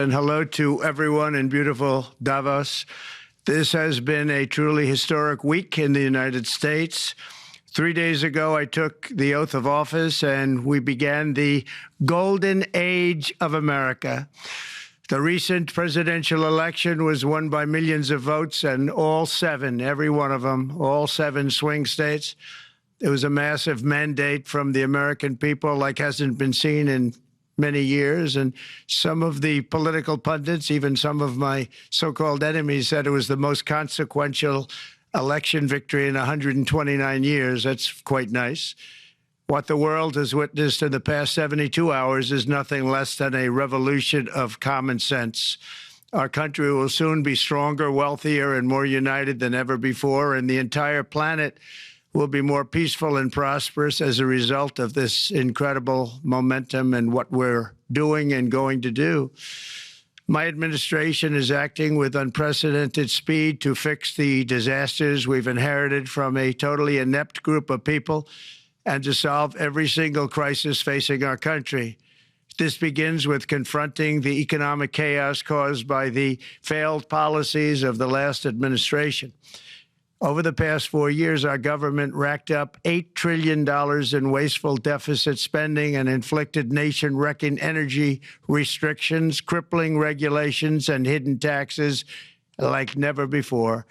And hello to everyone in beautiful Davos. This has been a truly historic week in the United States. 3 days ago, I took the oath of office and we began the golden age of America. The recent presidential election was won by millions of votes, and all seven, every one of them, all seven swing states. It was a massive mandate from the American people like hasn't been seen in many years. And some of the political pundits, even some of my so-called enemies, said it was the most consequential election victory in 129 years. That's quite nice. What the world has witnessed in the past 72 hours is nothing less than a revolution of common sense. Our country will soon be stronger, wealthier, and more united than ever before, and the entire planet will be more peaceful and prosperous as a result of this incredible momentum and what we're doing and going to do. My administration is acting with unprecedented speed to fix the disasters we've inherited from a totally inept group of people and to solve every single crisis facing our country. This begins with confronting the economic chaos caused by the failed policies of the last administration. Over the past 4 years, our government racked up $8 trillion in wasteful deficit spending and inflicted nation-wrecking energy restrictions, crippling regulations, and hidden taxes like never before.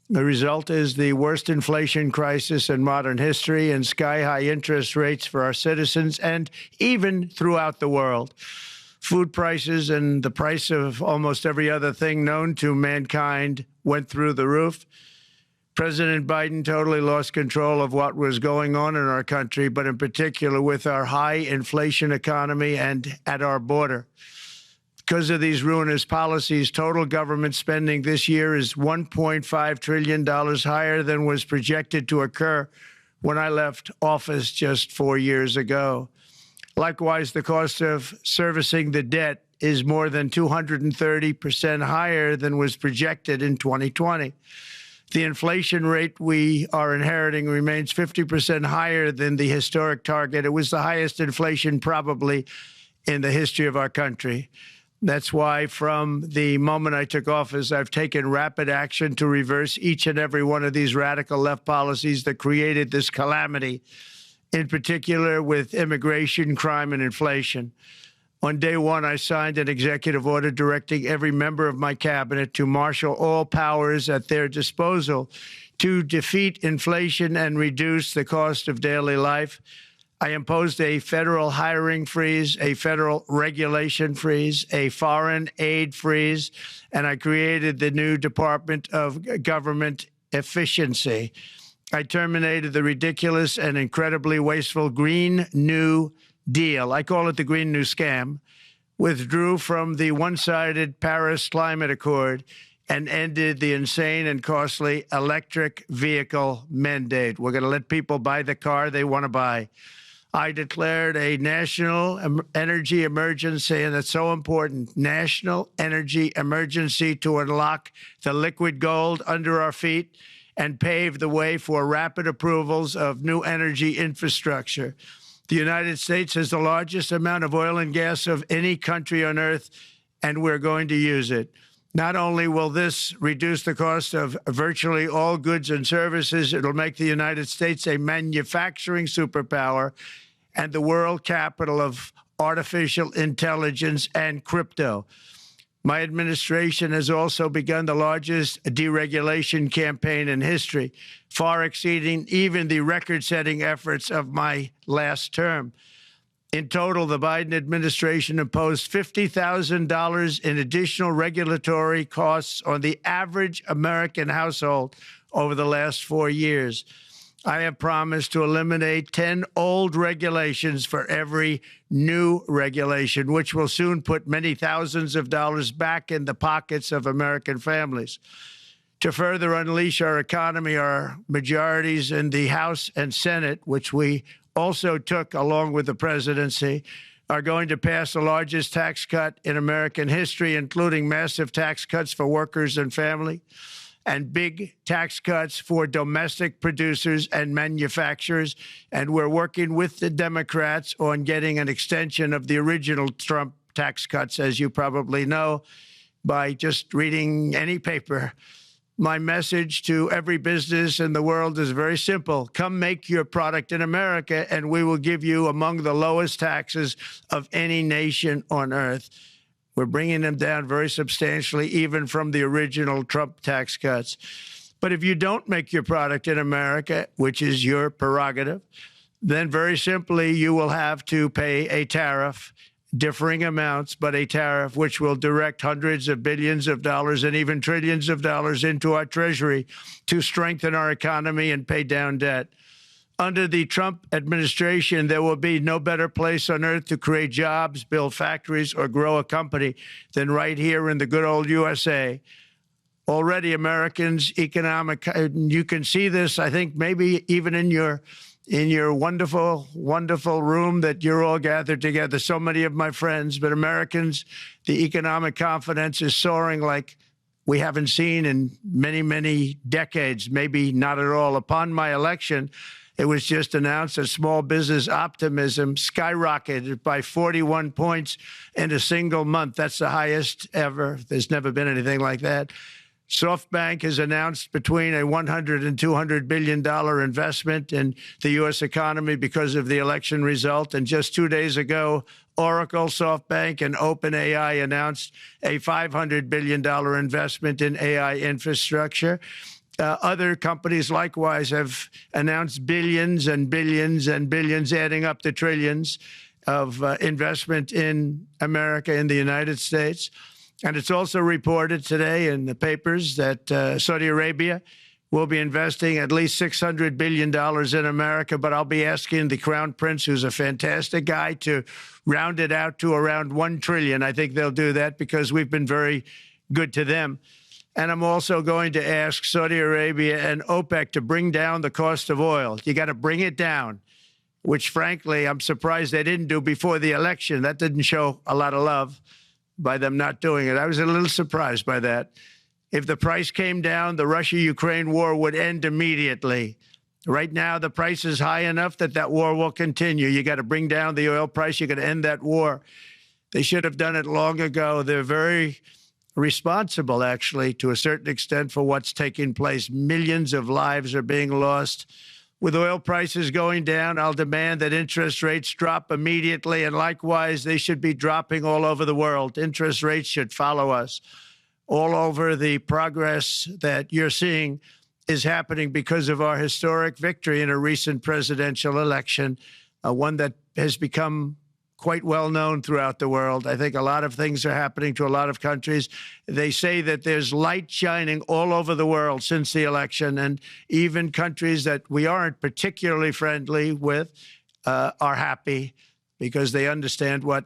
The result is the worst inflation crisis in modern history and sky-high interest rates for our citizens and even throughout the world. Food prices and the price of almost every other thing known to mankind went through the roof. President Biden totally lost control of what was going on in our country, but in particular with our high inflation economy and at our border. Because of these ruinous policies, total government spending this year is $1.5 trillion higher than was projected to occur when I left office just 4 years ago. Likewise, the cost of servicing the debt is more than 230% higher than was projected in 2020. The inflation rate we are inheriting remains 50% higher than the historic target. It was the highest inflation probably in the history of our country. That's why from the moment I took office, I've taken rapid action to reverse each and every one of these radical left policies that created this calamity, in particular with immigration, crime, and inflation. On day one, I signed an executive order directing every member of my cabinet to marshal all powers at their disposal to defeat inflation and reduce the cost of daily life. I imposed a federal hiring freeze, a federal regulation freeze, a foreign aid freeze, and I created the new Department of Government Efficiency. I terminated the ridiculous and incredibly wasteful Green New Deal. I call it the Green New Scam, withdrew from the one-sided Paris Climate Accord, and ended the insane and costly electric vehicle mandate. We're going to let people buy the car they want to buy. I declared a national energy emergency, and that's so important, national energy emergency to unlock the liquid gold under our feet and pave the way for rapid approvals of new energy infrastructure. The United States has the largest amount of oil and gas of any country on earth, and we're going to use it. Not only will this reduce the cost of virtually all goods and services, it'll make the United States a manufacturing superpower and the world capital of artificial intelligence and crypto. My administration has also begun the largest deregulation campaign in history, far exceeding even the record-setting efforts of my last term. In total, the Biden administration imposed $50,000 in additional regulatory costs on the average American household over the last 4 years. I have promised to eliminate 10 old regulations for every new regulation, which will soon put many thousands of dollars back in the pockets of American families. To further unleash our economy, our majorities in the House and Senate, which we also took along with the presidency, are going to pass the largest tax cut in American history, including massive tax cuts for workers and family, and big tax cuts for domestic producers and manufacturers. And we're working with the Democrats on getting an extension of the original Trump tax cuts, as you probably know by just reading any paper. My message to every business in the world is very simple. Come make your product in America, and we will give you among the lowest taxes of any nation on earth. We're bringing them down very substantially, even from the original Trump tax cuts. But if you don't make your product in America, which is your prerogative, then very simply you will have to pay a tariff, differing amounts, but a tariff which will direct hundreds of billions of dollars and even trillions of dollars into our treasury to strengthen our economy and pay down debt. Under the Trump administration, there will be no better place on earth to create jobs, build factories, or grow a company than right here in the good old USA. Already Americans' economic, you can see this, I think, maybe even in your wonderful, wonderful room that you're all gathered together, so many of my friends, but Americans, the economic confidence is soaring like we haven't seen in many, many decades, maybe not at all. Upon my election, it was just announced that small business optimism skyrocketed by 41 points in a single month. That's the highest ever. There's never been anything like that. SoftBank has announced between a $100 and $200 billion investment in the U.S. economy because of the election result. And just 2 days ago, Oracle, SoftBank, and OpenAI announced a $500 billion investment in AI infrastructure. Other companies likewise have announced billions and billions and billions, adding up to trillions of investment in America, in the United States. And it's also reported today in the papers that Saudi Arabia will be investing at least $600 billion in America. But I'll be asking the Crown Prince, who's a fantastic guy, to round it out to around $1 trillion. I think they'll do that because we've been very good to them. And I'm also going to ask Saudi Arabia and OPEC to bring down the cost of oil. You got to bring it down, which, frankly, I'm surprised they didn't do before the election. That didn't show a lot of love by them not doing it. I was a little surprised by that. If the price came down, the Russia-Ukraine war would end immediately. Right now, the price is high enough that that war will continue. You got to bring down the oil price. You got to end that war. They should have done it long ago. They're very responsible, actually, to a certain extent, for what's taking place. Millions of lives are being lost. With oil prices going down, I'll demand that interest rates drop immediately, and likewise, they should be dropping all over the world. Interest rates should follow us. All over, the progress that you're seeing is happening because of our historic victory in a recent presidential election, one that has become quite well known throughout the world. I think a lot of things are happening to a lot of countries. They say that there's light shining all over the world since the election, and even countries that we aren't particularly friendly with are happy because they understand what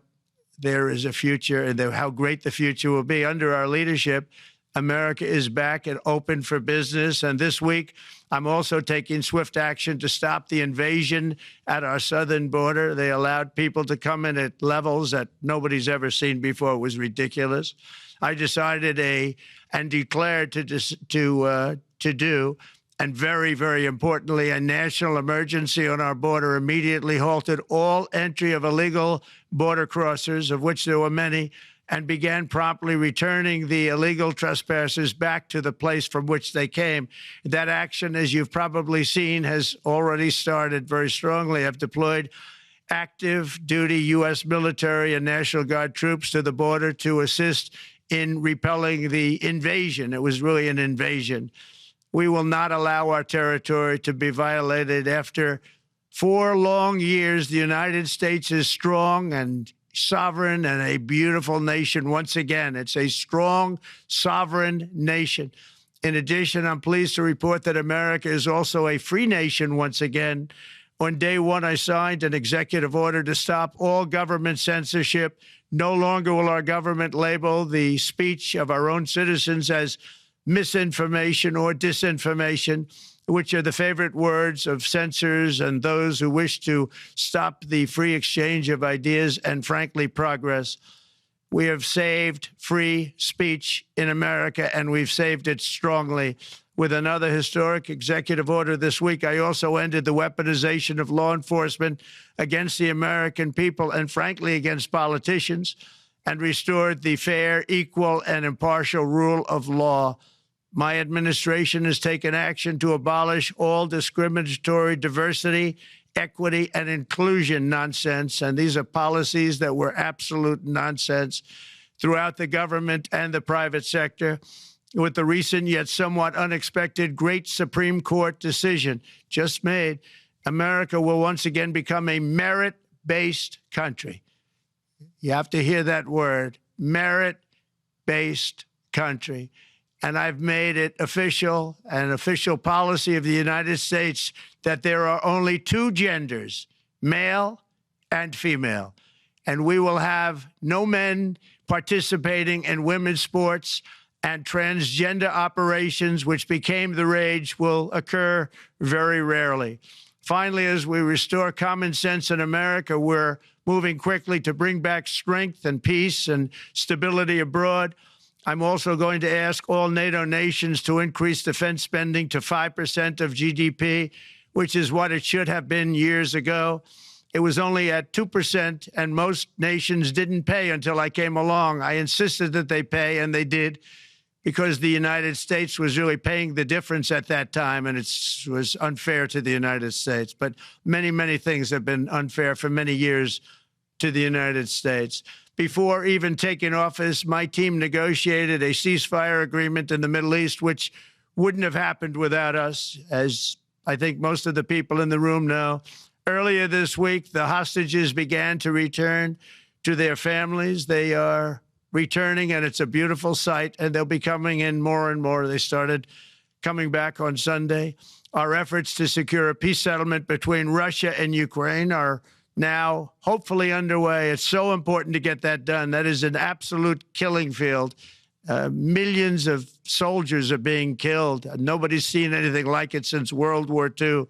there is a future and how great the future will be. Under our leadership, America is back and open for business. And this week, I'm also taking swift action to stop the invasion at our southern border. They allowed people to come in at levels that nobody's ever seen before. It was ridiculous. I decided and declared to do, and very, very importantly, a national emergency on our border, immediately halted all entry of illegal border crossers, of which there were many, and began promptly returning the illegal trespassers back to the place from which they came. That action, as you've probably seen, has already started very strongly. I've deployed active duty U.S. military and National Guard troops to the border to assist in repelling the invasion. It was really an invasion. We will not allow our territory to be violated. After 4 long years, the United States is strong and sovereign and a beautiful nation once again. It's a strong, sovereign nation. In addition, I'm pleased to report that America is also a free nation once again. On day one, I signed an executive order to stop all government censorship. No longer will our government label the speech of our own citizens as misinformation or disinformation, which are the favorite words of censors and those who wish to stop the free exchange of ideas and, frankly, progress. We have saved free speech in America, and we've saved it strongly. With another historic executive order this week, I also ended the weaponization of law enforcement against the American people and, frankly, against politicians. and restored the fair, equal, and impartial rule of law. My administration has taken action to abolish all discriminatory diversity, equity, and inclusion nonsense, and these are policies that were absolute nonsense throughout the government and the private sector. With the recent yet somewhat unexpected great Supreme Court decision just made, America will once again become a merit-based country. You have to hear that word, merit-based country. And I've made it official, an official policy of the United States, that there are only two genders, male and female. And we will have no men participating in women's sports, and transgender operations, which became the rage, will occur very rarely. Finally, as we restore common sense in America, we're moving quickly to bring back strength and peace and stability abroad. I'm also going to ask all NATO nations to increase defense spending to 5% of GDP, which is what it should have been years ago. It was only at 2%, and most nations didn't pay until I came along. I insisted that they pay, and they did, because the United States was really paying the difference at that time, and it was unfair to the United States. But many, many things have been unfair for many years to the United States. Before even taking office, my team negotiated a ceasefire agreement in the Middle East, which wouldn't have happened without us, as I think most of the people in the room know. Earlier this week, the hostages began to return to their families. They are returning, and it's a beautiful sight, and they'll be coming in more and more. They started coming back on Sunday. Our efforts to secure a peace settlement between Russia and Ukraine are now hopefully underway. It's so important to get that done. That is an absolute killing field. Millions of soldiers are being killed. Nobody's seen anything like it since World War II.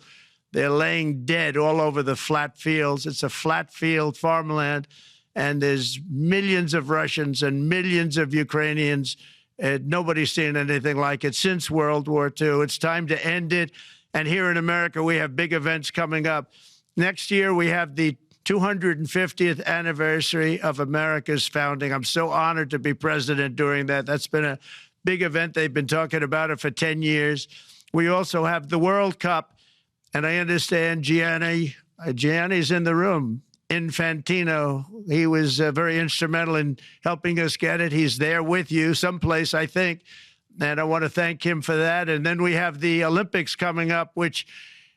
They're laying dead all over the flat fields. It's a flat field farmland, and there's millions of Russians and millions of Ukrainians. Nobody's seen anything like it since World War II. It's time to end it. And here in America, we have big events coming up. Next year, we have the 250th anniversary of America's founding. I'm so honored to be president during that. That's been a big event. They've been talking about it for 10 years. We also have the World Cup. And I understand Gianni's in the room. Infantino, he was very instrumental in helping us get it. He's there with you someplace, I think. And I want to thank him for that. And then we have the Olympics coming up, which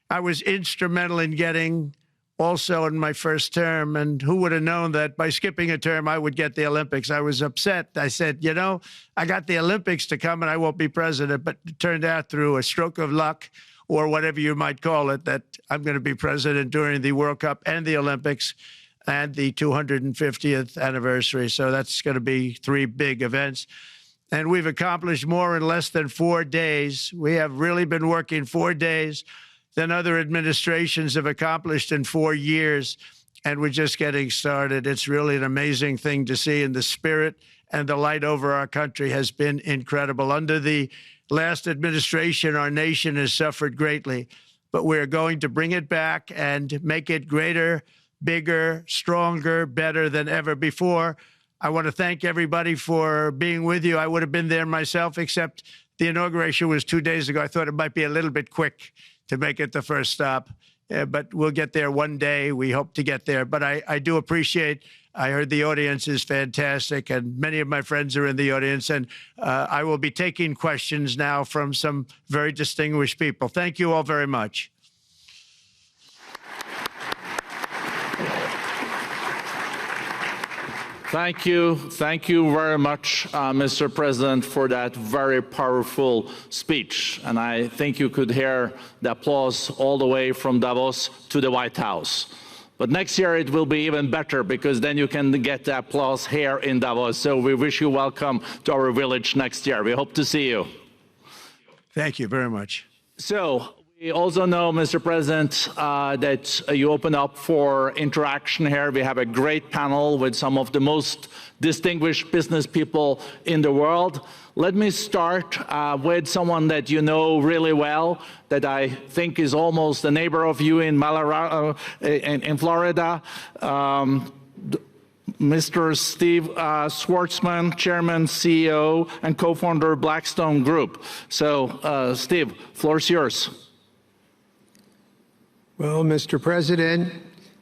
I was instrumental in getting also in my first term. And who would have known that by skipping a term, I would get the Olympics? I was upset. I said, you know, I got the Olympics to come and I won't be president. But it turned out through a stroke of luck, or whatever you might call it, that I'm going to be president during the World Cup and the Olympics and the 250th anniversary. So that's going to be three big events. And we've accomplished more in less than 4 days. We have really been working 4 days than other administrations have accomplished in 4 years. And we're just getting started. It's really an amazing thing to see. And the spirit and the light over our country has been incredible. Under the last administration, our nation has suffered greatly, but we're going to bring it back and make it greater, bigger, stronger, better than ever before. I want to thank everybody for being with you. I would have been there myself, except the inauguration was 2 days ago. I thought it might be a little bit quick to make it the first stop, but we'll get there one day. We hope to get there. But I do appreciate, I heard the audience is fantastic, and many of my friends are in the audience, and I will be taking questions now from some very distinguished people. Thank you all very much. Thank you very much, Mr. President, for that very powerful speech. And I think you could hear the applause all the way from Davos to the White House. But next year it will be even better, because then you can get the applause here in Davos. So we wish you welcome to our village next year. We hope to see you. Thank you very much. So we also know, Mr. President, that you open up for interaction here. We have a great panel with some of the most distinguished business people in the world. Let me start with someone that you know really well, that I think is almost a neighbor of you in Florida. Mr. Steve Schwartzman, Chairman, CEO, and co-founder of Blackstone Group. So, Steve, floor is yours. Well, Mr. President,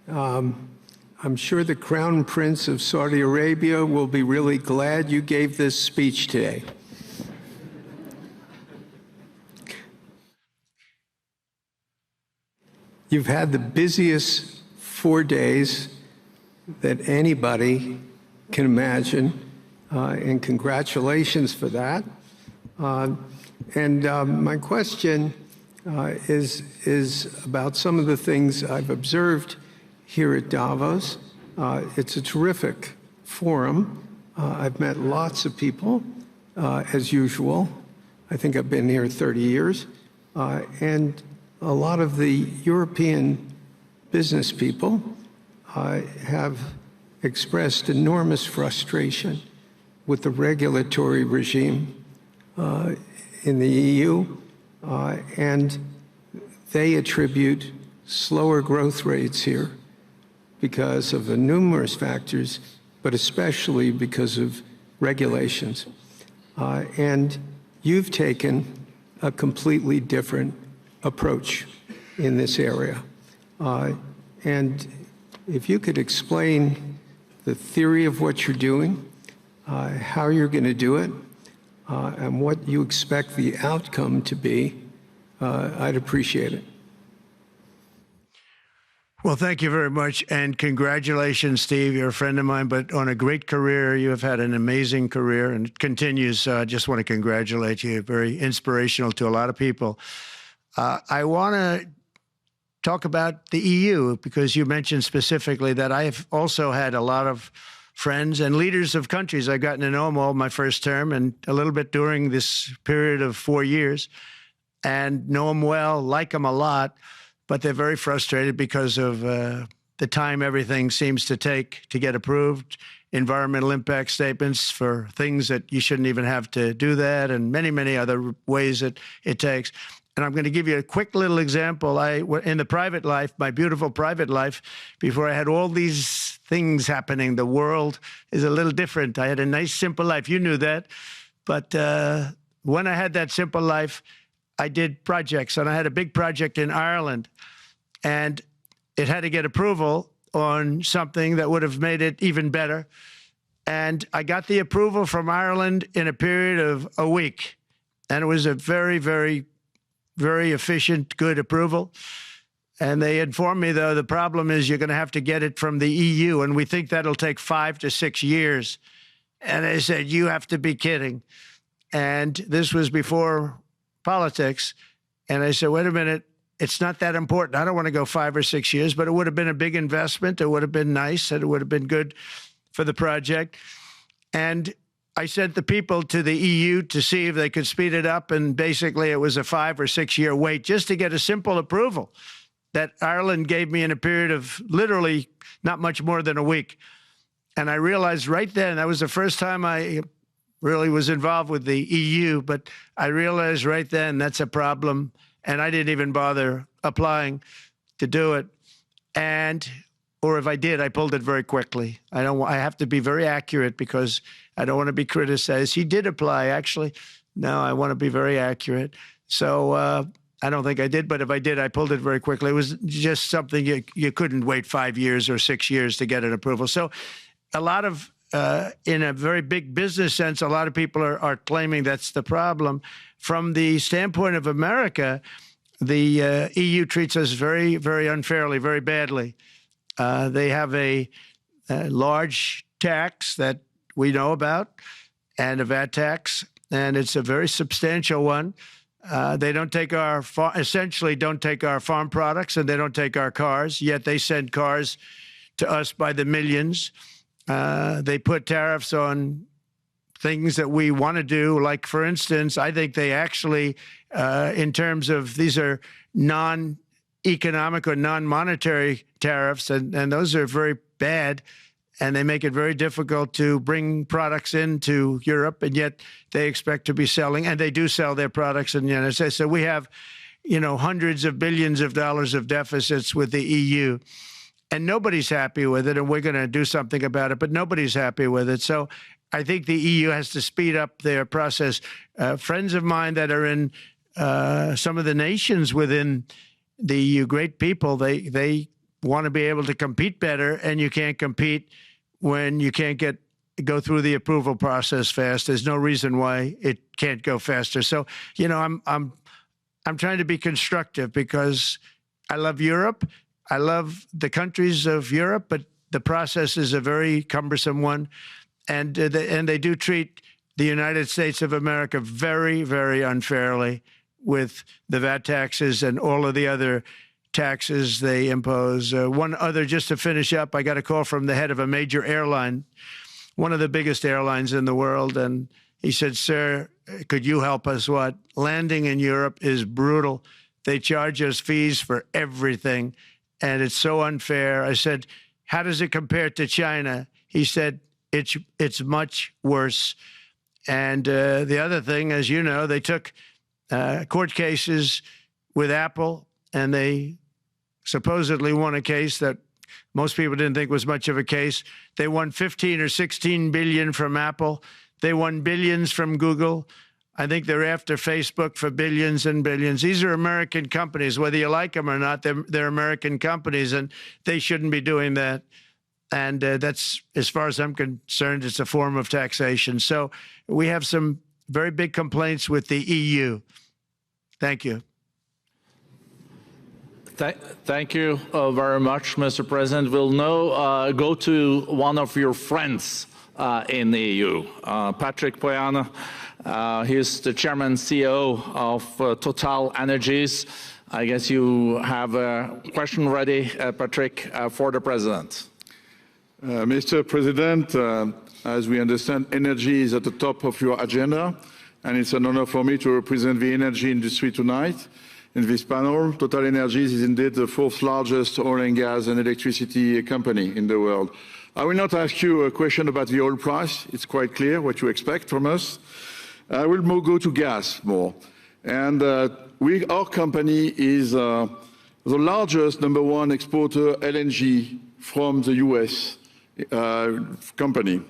I'm sure the Crown Prince of Saudi Arabia will be really glad you gave this speech today. You've had the busiest 4 days that anybody can imagine, and congratulations for that. My question is about some of the things I've observed here at Davos. It's a terrific forum. I've met lots of people, as usual. I think I've been here 30 years. And a lot of the European business people have expressed enormous frustration with the regulatory regime in the EU, and they attribute slower growth rates here because of numerous factors, but especially because of regulations. And you've taken a completely different approach in this area. And if you could explain the theory of what you're doing, how you're going to do it, and what you expect the outcome to be, I'd appreciate it. Well, thank you very much, and congratulations, Steve. You're a friend of mine, but on a great career. You have had an amazing career, and it continues. I just want to congratulate you. Very inspirational to a lot of people. I want to talk about the EU, because you mentioned specifically that I've also had a lot of friends and leaders of countries. I've gotten to know them all my first term and a little bit during this period of 4 years, and know them well, like them a lot, but they're very frustrated because of the time everything seems to take to get approved, environmental impact statements for things that you shouldn't even have to do that, and many, many other ways that it takes. And I'm going to give you a quick little example. In the private life, my beautiful private life, before I had all these things happening, the world is a little different. I had a nice, simple life. You knew that. But when I had that simple life, I did projects. And I had a big project in Ireland. And it had to get approval on something that would have made it even better. And I got the approval from Ireland in a period of a week. And it was a very, very efficient, good approval. And they informed me, though, the problem is you're going to have to get it from the EU, and we think that'll take 5 to 6 years. And they said, you have to be kidding. And this was before politics. And I said, wait a minute, it's not that important. I don't want to go 5 or 6 years, but it would have been a big investment. It would have been nice, and it would have been good for the project. And I sent the people to the EU to see if they could speed it up, and basically it was a 5 or 6 year wait just to get a simple approval that Ireland gave me in a period of literally not much more than a week. And I realized right then, that was the first time I really was involved with the EU, but I realized right then that's a problem, and I didn't even bother applying to do it. Or if I did, I pulled it very quickly. I have to be very accurate because I don't want to be criticized. He did apply, actually. No, I want to be very accurate. So I don't think I did, but if I did, I pulled it very quickly. It was just something you couldn't wait 5 years or 6 years to get an approval. So a lot of, in a very big business sense, a lot of people are claiming that's the problem. From the standpoint of America, the EU treats us very, very unfairly, very badly. They have a large tax that we know about, and a VAT tax, and it's a very substantial one. They don't take essentially don't take our farm products, and they don't take our cars, yet they send cars to us by the millions. They put tariffs on things that we want to do, like, for instance, I think they actually, in terms of, these are non-economic or non-monetary tariffs, and those are very bad, and they make it very difficult to bring products into Europe, and yet they expect to be selling, and they do sell their products in the United States. So we have, hundreds of billions of dollars of deficits with the EU. and nobody's happy with it, and we're going to do something about it, but nobody's happy with it. So I think the EU has to speed up their process. Friends of mine that are in some of the nations within the EU, great people, they want to be able to compete better, and you can't compete when you can't go through the approval process fast. There's no reason why it can't go faster. So, you know, I'm trying to be constructive because I love Europe. I love the countries of Europe, but the process is a very cumbersome one. And they do treat the United States of America very, very unfairly with the VAT taxes and all of the other taxes they impose. One other, just to finish up, I got a call from the head of a major airline, one of the biggest airlines in the world, and he said, "Sir, could you help us? What? Landing in Europe is brutal. They charge us fees for everything, and it's so unfair." I said, "How does it compare to China?" He said, it's much worse. And the other thing, as you know, they took court cases with Apple, and they supposedly won a case that most people didn't think was much of a case. They won 15 or 16 billion from Apple. They won billions from Google. I think they're after Facebook for billions and billions. These are American companies, whether you like them or not. They're American companies, and they shouldn't be doing that. And that's, as far as I'm concerned, it's a form of taxation. So we have some very big complaints with the EU. Thank you. Thank you very much, Mr. President. We'll now go to one of your friends in the EU, Patrick Pouyanné. He's the chairman and CEO of Total Energies. I guess you have a question ready, Patrick, for the president. Mr. President, as we understand, energy is at the top of your agenda, and it's an honor for me to represent the energy industry tonight. In this panel, Total Energies is indeed the fourth largest oil and gas and electricity company in the world. I will not ask you a question about the oil price. It's quite clear what you expect from us. I will go to gas more. And our company is the largest #1 exporter LNG from the US company.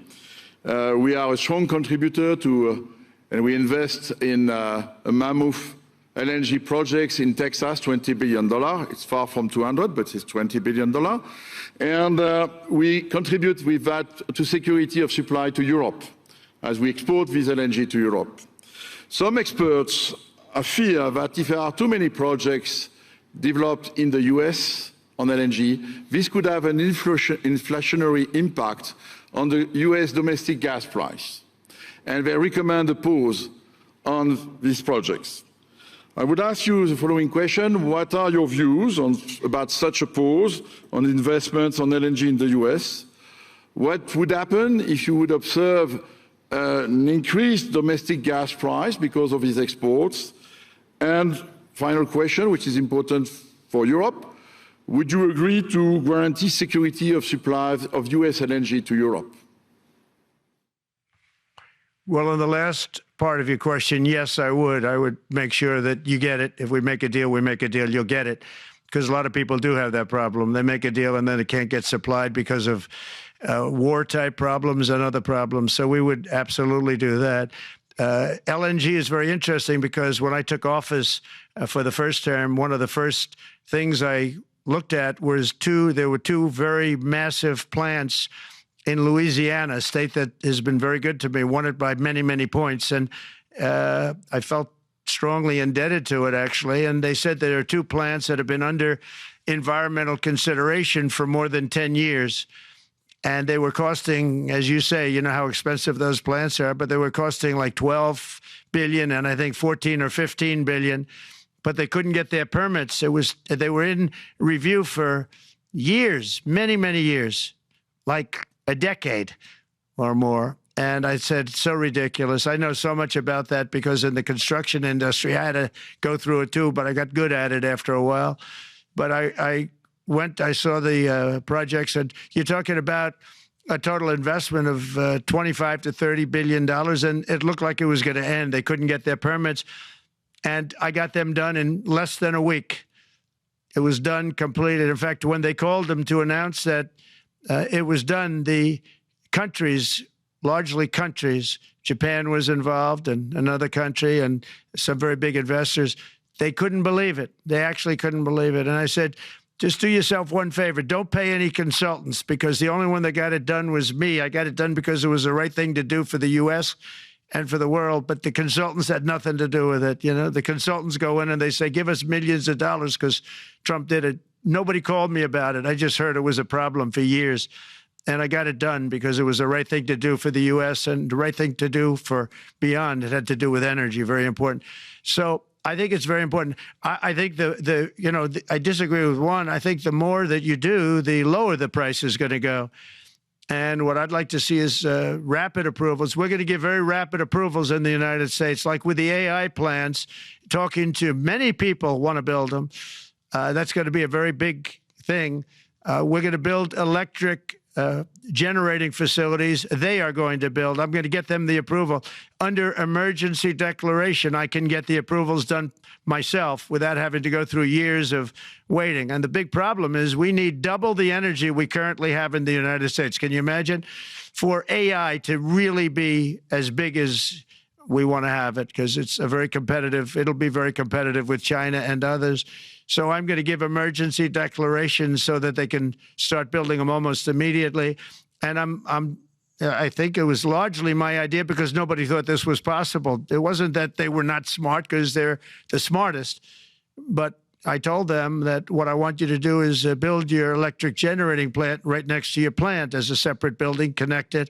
We are a strong contributor to, and we invest in a mammoth LNG projects in Texas, $20 billion. It's far from 200, but it's $20 billion. And we contribute with that to security of supply to Europe, as we export this LNG to Europe. Some experts fear that if there are too many projects developed in the US on LNG, this could have an inflationary impact on the US domestic gas price. And they recommend a pause on these projects. I would ask you the following question. What are your views about such a pause on investments on LNG in the US? What would happen if you would observe an increased domestic gas price because of these exports? And final question, which is important for Europe, would you agree to guarantee security of supply of US LNG to Europe? Well, in the last part of your question, yes, I would. I would make sure that you get it. If we make a deal, we make a deal, you'll get it. Because a lot of people do have that problem. They make a deal and then it can't get supplied because of war-type problems and other problems. So we would absolutely do that. LNG is very interesting because when I took office for the first term, one of the first things I looked at was there were two very massive plants in Louisiana, a state that has been very good to me, won it by many, many points. And I felt strongly indebted to it, actually. And they said there are two plants that have been under environmental consideration for more than 10 years. And they were costing, as you say, you know how expensive those plants are, but they were costing like 12 billion and I think 14 or 15 billion. But they couldn't get their permits. They were in review for years, many, many years, like a decade or more. And I said, so ridiculous. I know so much about that because in the construction industry, I had to go through it too, but I got good at it after a while. But I saw the projects, and you're talking about a total investment of 25 to $30 billion, and it looked like it was going to end. They couldn't get their permits. And I got them done in less than a week. It was done, completed. In fact, when they called them to announce that it was done, the countries, largely countries, Japan was involved and another country and some very big investors, they couldn't believe it. They actually couldn't believe it. And I said, just do yourself one favor. Don't pay any consultants, because the only one that got it done was me. I got it done because it was the right thing to do for the U.S. and for the world, but the consultants had nothing to do with it. You know, the consultants go in and they say, give us millions of dollars because Trump did it. Nobody called me about it. I just heard it was a problem for years. And I got it done because it was the right thing to do for the U.S. and the right thing to do for beyond. It had to do with energy, very important. So I think it's very important. I think I disagree with one. I think the more that you do, the lower the price is going to go. And what I'd like to see is rapid approvals. We're going to give very rapid approvals in the United States, like with the AI plants, talking to many people want to build them. That's going to be a very big thing. We're going to build electric generating facilities. They are going to build. I'm going to get them the approval. Under emergency declaration, I can get the approvals done myself without having to go through years of waiting. And the big problem is we need double the energy we currently have in the United States. Can you imagine? For AI to really be as big as we want to have it, because it's a very competitive, it'll be very competitive with China and others. So I'm going to give emergency declarations so that they can start building them almost immediately. And I think it was largely my idea because nobody thought this was possible. It wasn't that they were not smart, because they're the smartest. But I told them that what I want you to do is build your electric generating plant right next to your plant as a separate building, connected.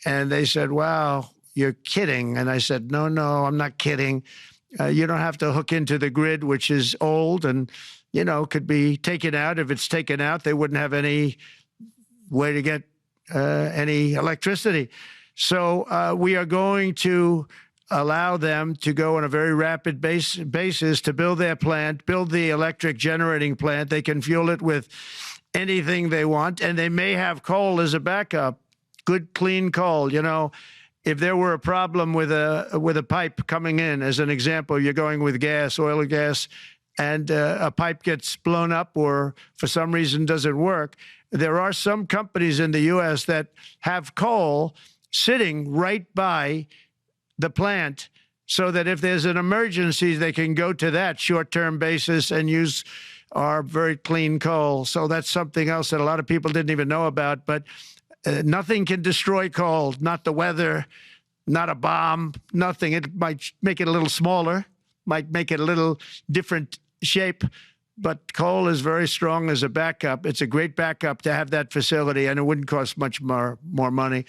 And they said, wow, you're kidding. And I said, no, I'm not kidding. You don't have to hook into the grid, which is old and, could be taken out. If it's taken out, they wouldn't have any way to get any electricity. So we are going to allow them to go on a very rapid basis to build their plant, build the electric generating plant. They can fuel it with anything they want, and they may have coal as a backup, good, clean coal. If there were a problem with a pipe coming in, as an example, you're going with gas, oil or gas, and a pipe gets blown up or for some reason doesn't work, there are some companies in the U.S. that have coal sitting right by the plant so that if there's an emergency, they can go to that short-term basis and use our very clean coal. So that's something else that a lot of people didn't even know about. But nothing can destroy coal, not the weather, not a bomb, nothing. It might make it a little smaller, might make it a little different shape, but coal is very strong as a backup. It's a great backup to have that facility, and it wouldn't cost much more money.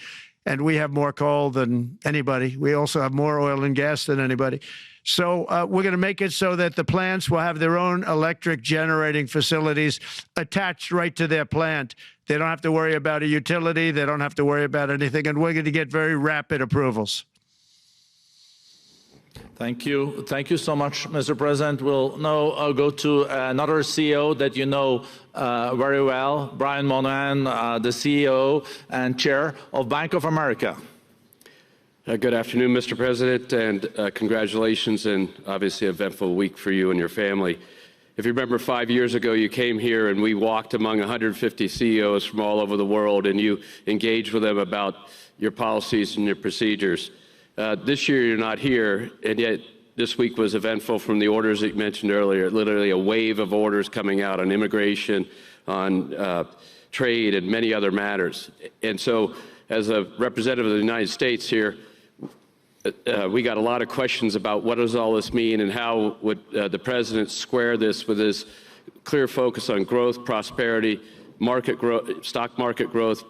And we have more coal than anybody. We also have more oil and gas than anybody. So we're going to make it so that the plants will have their own electric generating facilities attached right to their plant. They don't have to worry about a utility. They don't have to worry about anything. And we're going to get very rapid approvals. Thank you. Thank you so much, Mr. President. We'll now go to another CEO that you know very well, Brian Moynihan, the CEO and Chair of Bank of America. Good afternoon, Mr. President, and congratulations, and obviously an eventful week for you and your family. If you remember 5 years ago, you came here and we walked among 150 CEOs from all over the world, and you engaged with them about your policies and your procedures. This year, you're not here, and yet this week was eventful from the orders that you mentioned earlier, literally a wave of orders coming out on immigration, on trade, and many other matters. And so, as a representative of the United States here, we got a lot of questions about what does all this mean and how would the president square this with his clear focus on growth, prosperity, market growth, stock market growth,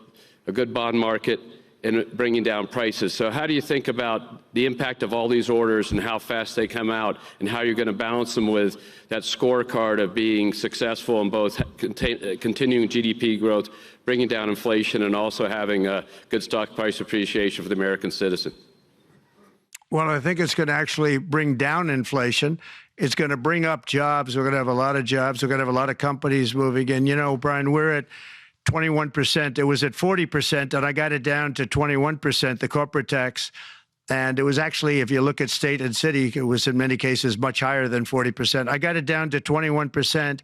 a good bond market, and bringing down prices. So how do you think about the impact of all these orders and how fast they come out, and how you're going to balance them with that scorecard of being successful in both continuing GDP growth, bringing down inflation, and also having a good stock price appreciation for the American citizen? Well, I think it's going to actually bring down inflation. It's going to bring up jobs. We're going to have a lot of jobs. We're going to have a lot of companies moving in. Brian, we're at 21%. It was at 40%, and I got it down to 21%, the corporate tax. And it was actually, if you look at state and city, it was in many cases much higher than 40%. I got it down to 21%.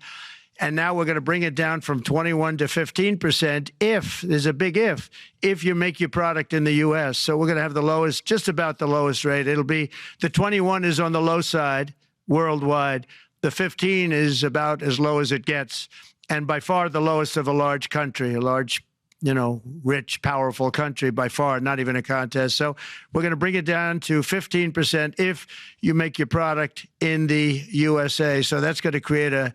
And now we're going to bring it down from 21 to 15% if, there's a big if you make your product in the U.S. So we're going to have the lowest, just about the lowest rate. It'll be, the 21 is on the low side worldwide. The 15 is about as low as it gets, and by far the lowest of a large country, a large, rich, powerful country, by far, not even a contest. So we're going to bring it down to 15% if you make your product in the USA. So that's going to create a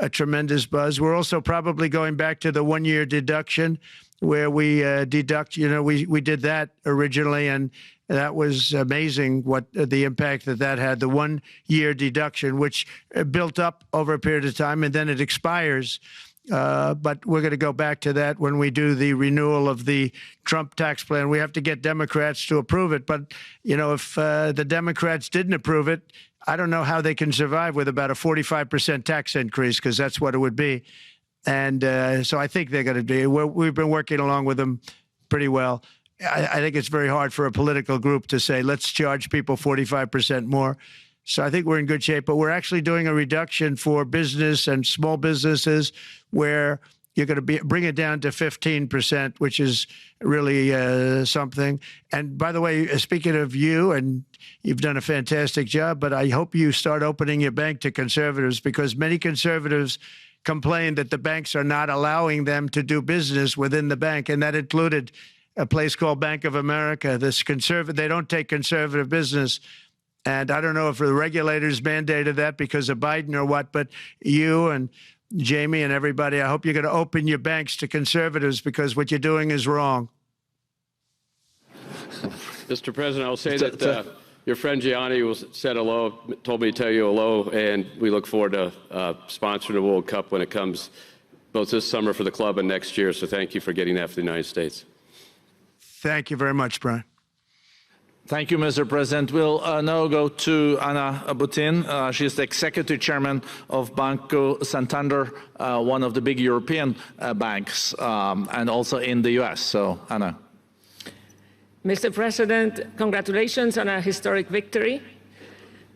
tremendous buzz. We're also probably going back to the one-year deduction where we deduct, we did that originally, and that was amazing what the impact that had, the one-year deduction, which built up over a period of time, and then it expires. But we're going to go back to that when we do the renewal of the Trump tax plan. We have to get Democrats to approve it. But, if the Democrats didn't approve it, I don't know how they can survive with about a 45% tax increase, because that's what it would be. And so I think they're going to be. We've been working along with them pretty well. I think it's very hard for a political group to say, let's charge people 45% more. So I think we're in good shape. But we're actually doing a reduction for business and small businesses where you're going to bring it down to 15%, which is really something. And by the way, speaking of you, and you've done a fantastic job, but I hope you start opening your bank to conservatives, because many conservatives complain that the banks are not allowing them to do business within the bank, and that included a place called Bank of America. They don't take conservative business. And I don't know if the regulators mandated that because of Biden or what, but you and Jamie and everybody, I hope you're going to open your banks to conservatives, because what you're doing is wrong. Mr. President, I'll say that your friend Gianni said hello, told me to tell you hello, and we look forward to sponsoring the World Cup when it comes, both this summer for the club and next year. So thank you for getting that for the United States. Thank you very much, Brian. Thank you, Mr. President. We'll now go to Anna Butin. She's the executive chairman of Banco Santander, one of the big European banks, and also in the U.S. So, Anna. Mr. President, congratulations on a historic victory.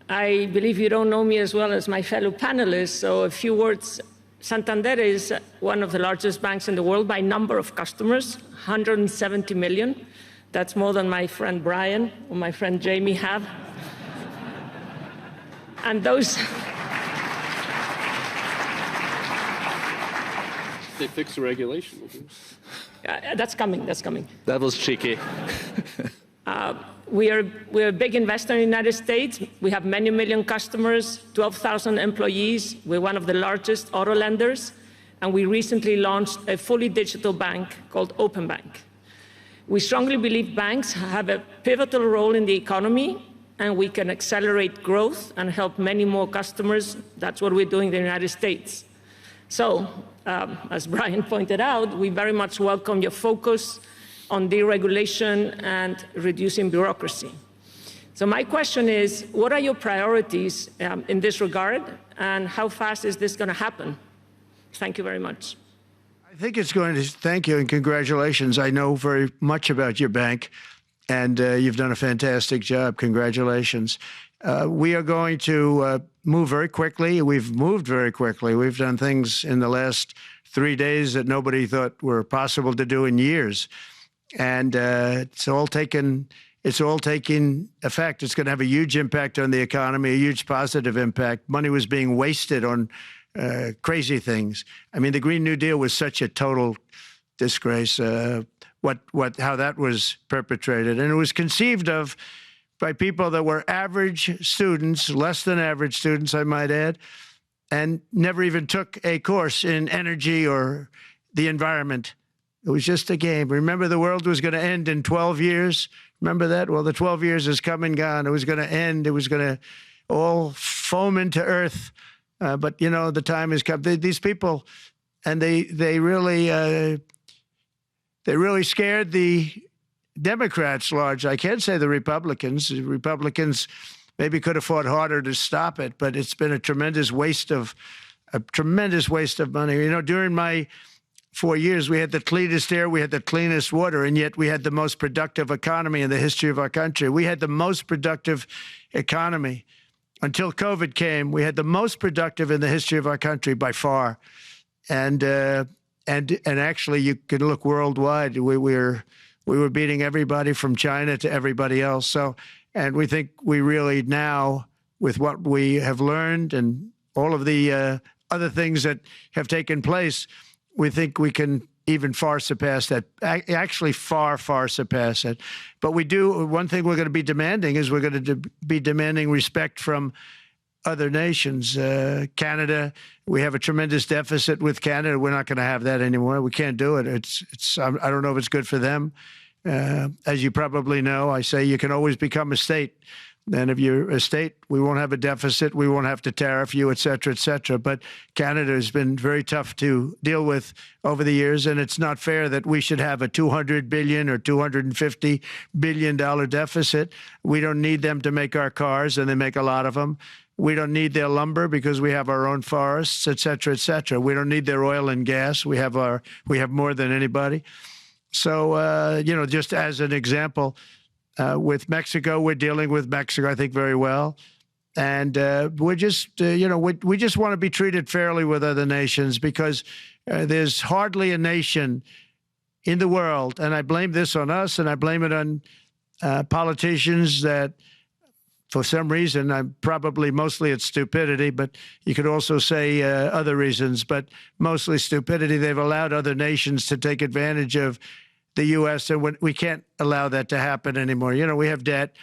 I believe you don't know me as well as my fellow panelists, so a few words. Santander is one of the largest banks in the world by number of customers, 170 million. That's more than my friend Brian or my friend Jamie have. And those... They fixed the regulation. That's coming, that's coming. That was cheeky. We're a big investor in the United States. We have many million customers, 12,000 employees. We're one of the largest auto lenders. And we recently launched a fully digital bank called Open Bank. We strongly believe banks have a pivotal role in the economy, and we can accelerate growth and help many more customers. That's what we're doing in the United States. So, as Brian pointed out, we very much welcome your focus on deregulation and reducing bureaucracy. So my question is, what are your priorities in this regard, and how fast is this going to happen? Thank you very much. I think it's going to, thank you and congratulations. I know very much about your bank, and you've done a fantastic job. Congratulations. We are going to move very quickly. We've moved very quickly. We've done things in the last 3 days that nobody thought were possible to do in years. And it's all taking effect. It's going to have a huge impact on the economy, a huge positive impact. Money was being wasted on crazy things. I mean, the Green New Deal was such a total disgrace, how that was perpetrated. And it was conceived of by people that were average students, less than average students, I might add, and never even took a course in energy or the environment. It was just a game. Remember, the world was going to end in 12 years? Remember that? Well, the 12 years has come and gone. It was going to end. It was going to all foam into earth. But, the time has come. These people, and they really scared the Democrats large. I can't say the Republicans. The Republicans maybe could have fought harder to stop it, but it's been a tremendous waste of money. During my 4 years, we had the cleanest air, we had the cleanest water, and yet we had the most productive economy in the history of our country. We had the most productive economy. Until COVID came, we had the most productive in the history of our country by far. and actually you can look worldwide. We were beating everybody from China to everybody else. So, and we think we really now, with what we have learned and all of the other things that have taken place, we think we can even far surpass that, actually far, far surpass it. But we do, one thing we're going to be demanding is we're going to be demanding respect from other nations. Canada, we have a tremendous deficit with Canada. We're not going to have that anymore. We can't do it. I don't know if it's good for them. As you probably know, I say you can always become a state. And if you're a state, we won't have a deficit. We won't have to tariff you, et cetera, et cetera. But Canada has been very tough to deal with over the years. And it's not fair that we should have a $200 billion or $250 billion deficit. We don't need them to make our cars, and they make a lot of them. We don't need their lumber because we have our own forests, et cetera, et cetera. We don't need their oil and gas. We have more than anybody. So, just as an example, with Mexico, we're dealing with Mexico, I think, very well. And we're just, we just want to be treated fairly with other nations, because there's hardly a nation in the world, and I blame this on us, and I blame it on politicians that, for some reason, probably mostly it's stupidity, but you could also say other reasons, but mostly stupidity. They've allowed other nations to take advantage of the U.S., and we can't allow that to happen anymore. We have debt.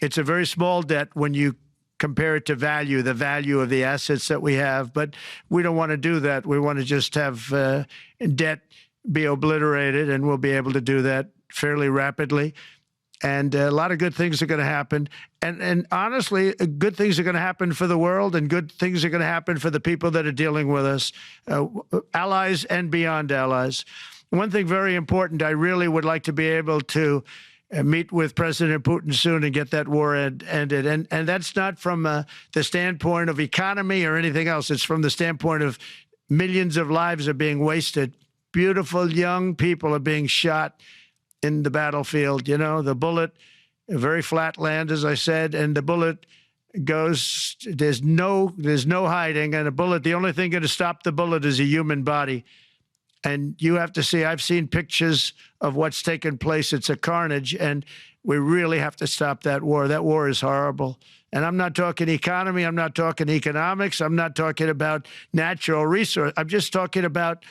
It's a very small debt when you compare it to the value of the assets that we have, but we don't want to do that. We want to just have debt be obliterated, and we'll be able to do that fairly rapidly. And a lot of good things are going to happen. And honestly, good things are going to happen for the world, and good things are going to happen for the people that are dealing with us, allies and beyond allies. One thing very important, I really would like to be able to meet with President Putin soon and get that war ended. And that's not from the standpoint of economy or anything else. It's from the standpoint of millions of lives are being wasted. Beautiful young people are being shot in the battlefield. The bullet, a very flat land, as I said, and the bullet goes, there's no hiding. And a bullet, the only thing going to stop the bullet is a human body. And you have to see, I've seen pictures of what's taken place. It's a carnage, and we really have to stop that war. That war is horrible. And I'm not talking economy. I'm not talking economics. I'm not talking about natural resource. I'm just talking about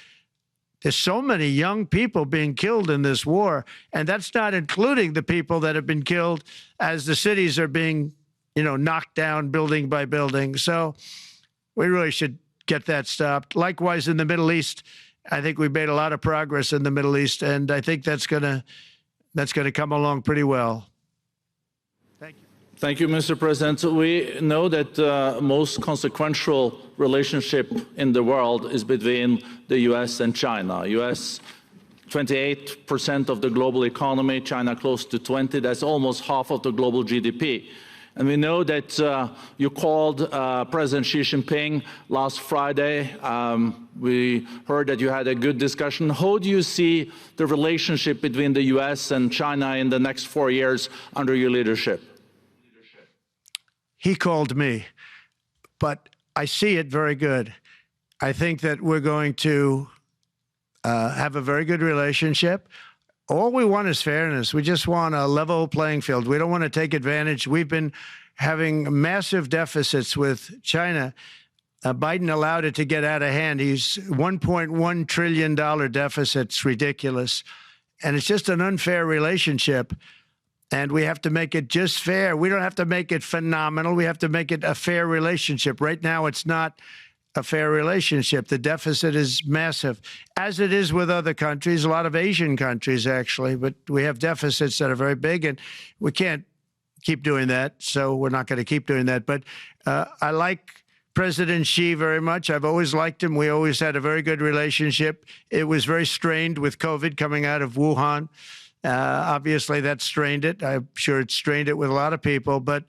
there's so many young people being killed in this war. And that's not including the people that have been killed as the cities are being, knocked down building by building. So we really should get that stopped. Likewise, in the Middle East, I think we've made a lot of progress in the Middle East, and I think that's gonna come along pretty well. Thank you. Thank you, Mr. President. So we know that the most consequential relationship in the world is between the U.S. and China. U.S. 28% of the global economy, China close to 20. That's almost half of the global GDP. And we know that you called President Xi Jinping last Friday. We heard that you had a good discussion. How do you see the relationship between the U.S. and China in the next 4 years under your leadership? He called me, but I see it very good. I think that we're going to have a very good relationship. All we want is fairness. We just want a level playing field. We don't want to take advantage. We've been having massive deficits with China. Biden allowed it to get out of hand. He's $1.1 trillion deficit. It's ridiculous. And it's just an unfair relationship. And we have to make it just fair. We don't have to make it phenomenal. We have to make it a fair relationship. Right now, it's not a fair relationship. The deficit is massive, as it is with other countries, a lot of Asian countries, actually. But we have deficits that are very big, and we can't keep doing that. So we're not going to keep doing that. But I like President Xi very much. I've always liked him. We always had a very good relationship. It was very strained with COVID coming out of Wuhan. Obviously, that strained it. I'm sure it strained it with a lot of people, but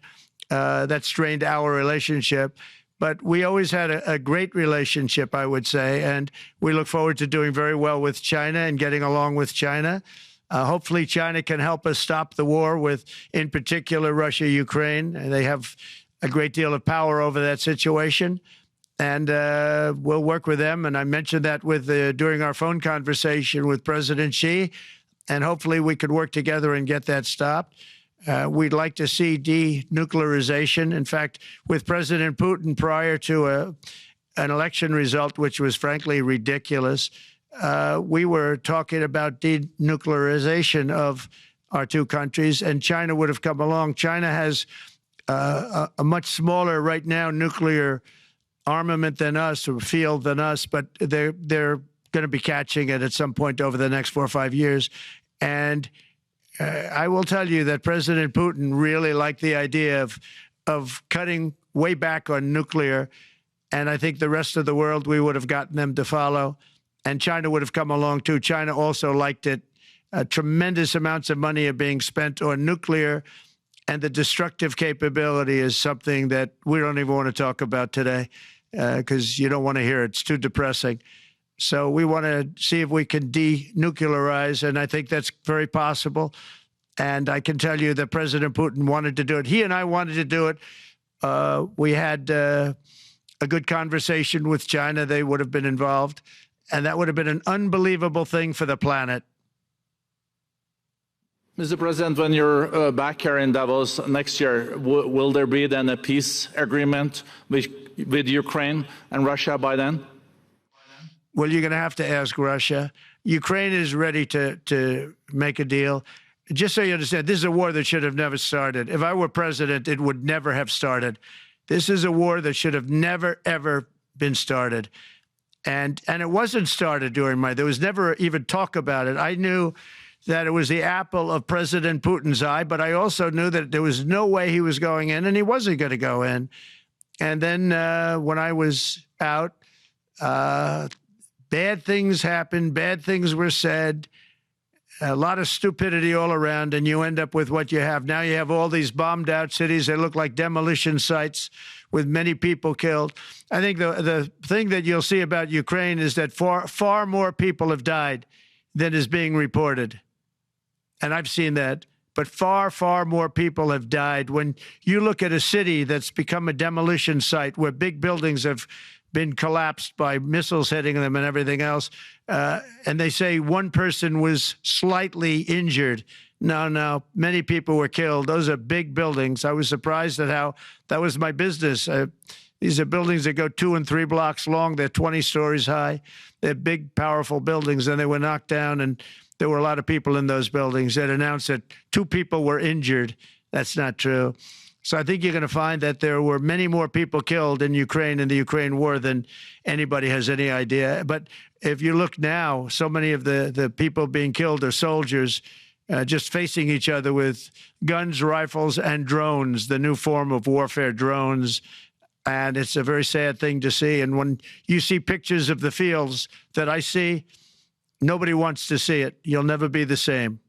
that strained our relationship. But we always had a great relationship, I would say, and we look forward to doing very well with China and getting along with China. Hopefully, China can help us stop the war with, in particular, Russia, Ukraine. They have a great deal of power over that situation. And we'll work with them. And I mentioned that during our phone conversation with President Xi. And hopefully we could work together and get that stopped. We'd like to see denuclearization. In fact, with President Putin, prior to an election result, which was frankly ridiculous, we were talking about denuclearization of our two countries, and China would have come along. China has a much smaller right now nuclear armament than us, or field than us, but they're going to be catching it at some point over the next 4 or 5 years. And I will tell you that President Putin really liked the idea of cutting way back on nuclear. And I think the rest of the world, we would have gotten them to follow. And China would have come along too. China also liked it. Tremendous amounts of money are being spent on nuclear. And the destructive capability is something that we don't even want to talk about today because you don't want to hear it. It's too depressing. So we want to see if we can denuclearize, and I think that's very possible. And I can tell you that President Putin wanted to do it. He and I wanted to do it. We had a good conversation with China. They would have been involved, and that would have been an unbelievable thing for the planet. Mr. President, when you're back here in Davos next year, will there be then a peace agreement with Ukraine and Russia by then? Well, you're going to have to ask Russia. Ukraine is ready to make a deal. Just so you understand, this is a war that should have never started. If I were president, it would never have started. This is a war that should have never, ever been started. And it wasn't started during there was never even talk about it. I knew that it was the apple of President Putin's eye, but I also knew that there was no way he was going in, and he wasn't going to go in. And then when I was out, bad things happened, bad things were said, a lot of stupidity all around, and you end up with what you have. Now you have all these bombed out cities. They look like demolition sites with many people killed. I think the thing that you'll see about Ukraine is that far more people have died than is being reported. And I've seen that. But far, far more people have died. When you look at a city that's become a demolition site where big buildings have been collapsed by missiles hitting them and everything else, and they say one person was slightly injured. No, many people were killed. Those are big buildings. I was surprised at how that was my business. These are buildings that go 2 and 3 blocks long. They're 20 stories high. They're big, powerful buildings, and they were knocked down, and there were a lot of people in those buildings that announced that 2 people were injured. That's not true. So I think you're going to find that there were many more people killed in Ukraine in the Ukraine war than anybody has any idea. But if you look now, so many of the people being killed are soldiers just facing each other with guns, rifles, and drones, the new form of warfare, drones. And it's a very sad thing to see. And when you see pictures of the fields that I see, nobody wants to see it. You'll never be the same.